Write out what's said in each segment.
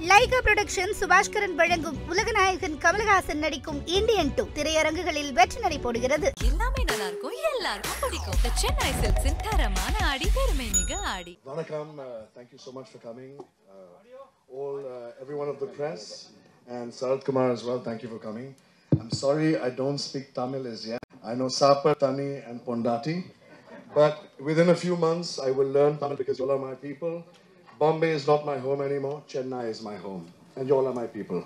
Lyca production Subaskaran வழங்கும் உலகநாயகன் கமலஹாசன் நடிக்கும் Indian 2 திரையரங்குகளில் வெற்றி நடை போடுகிறது. எல்லாமே நல்லா இருக்கும், எல்லாருக்கும் பிடிக்கும். The Chennai Silks-இன் தரமான ஆடி பெருமை மிக ஆடி. Vanakkam, thank you so much for coming. Everyone of the press and Sarath Kumar as well, thank you for coming. I'm sorry I don't speak Tamil as yet. I know Sapa, Tani and Pondati, but within a few months I will learn Tamil because you all are my people. Bombay is not my home anymore. Chennai is my home, and you all are my people.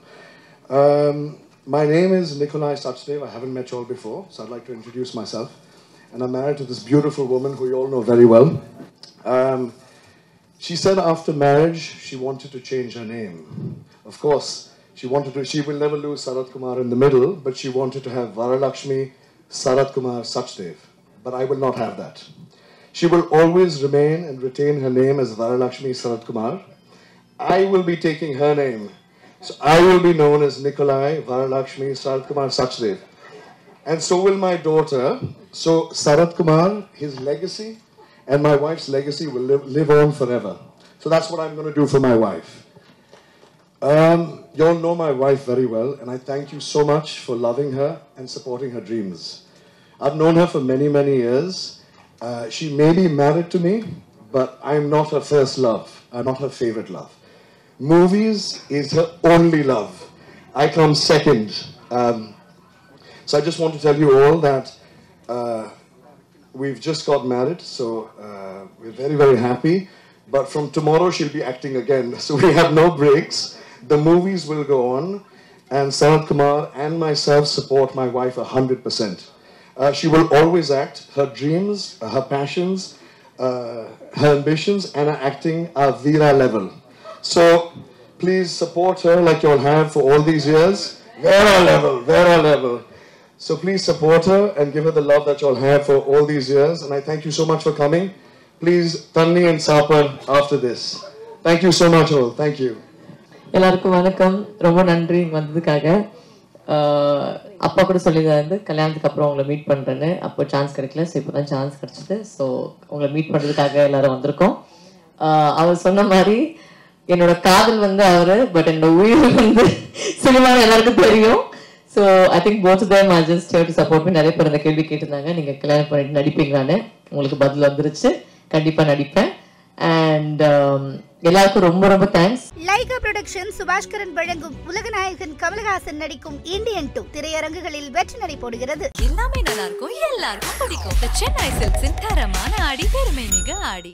My name is Nikolai Sachdev. I haven't met you all before, so I'd like to introduce myself. And I'm married to this beautiful woman who you all know very well. She said after marriage she wanted to change her name. Of course, she will never lose Sarath Kumar in the middle, but she wanted to have Varalakshmi Sarath Kumar Sachdev. But I will not have that. She will always remain and retain her name as Varalakshmi Sarath Kumar. I will be taking her name. So I will be known as Nikolai Varalakshmi Sarath Kumar Sachdev. And so will my daughter. So Sarath Kumar, his legacy and my wife's legacy will live on forever. So that's what I'm going to do for my wife. You all know my wife very well, and I thank you so much for loving her and supporting her dreams. I've known her for many, many years. She may be married to me, but I'm not her first love. I'm not her favorite love. Movies is her only love. I come second. So I just want to tell you all that we've just got married, so we're very, very happy. But from tomorrow she'll be acting again, so we have no breaks. The movies will go on, and Sarath Kumar and myself support my wife 100%. She will always act. Her dreams, her passions, her ambitions, and her acting are Veera level. So please support her like you all have for all these years. Veera level, Veera level. So please support her and give her the love that you all have for all these years. And I thank you so much for coming. Please, Tanni and Sapa after this. Thank you so much all. Thank you. எல்லாருக்கும் வணக்கம். ரொம்ப நன்றி வந்ததுக்காக. அப்பா கூட சொல்லியிருந்தாரு கல்யாணத்துக்கு அப்புறம் உங்களை மீட் பண்ணுறேன்னு. அப்போ சான்ஸ் கிடைக்கல, ஸோ இப்போ தான் சான்ஸ் கிடச்சிது. ஸோ உங்களை மீட் பண்ணுறதுக்காக எல்லாரும் வந்திருக்கோம். அவர் சொன்ன மாதிரி என்னோட காதல் வந்து அவர், பட் என்னோட உயிர் வந்து சினிமாவில் எல்லாருக்கும் தெரியும். So I think both of them are just here to support me. நிறைய பேர் இந்த கேள்வி கேட்டிருந்தாங்க, நீங்கள் கல்யாணம் பண்ணிட்டு நடிப்பீங்களான்னு. உங்களுக்கு பதில் வந்துருச்சு, கண்டிப்பாக நடிப்பேன். அண்ட் எல்லாருக்கும் ரொம்ப ரொம்ப தேங்க்ஸ். லைகா புரொடக்ஷன் சுபாஷ்கரன் வழங்கும் உலகநாயகன் கமலஹாசன் நடிக்கும் இந்தியன் 2 திரையரங்குகளில் வெற்றி நடை போடுகிறது. எல்லாமே நல்லா இருக்கும், எல்லாருக்கும் பிடிக்கும். The Chennai Silks-இன் தரமான ஆடி பெருமை மிக ஆடி.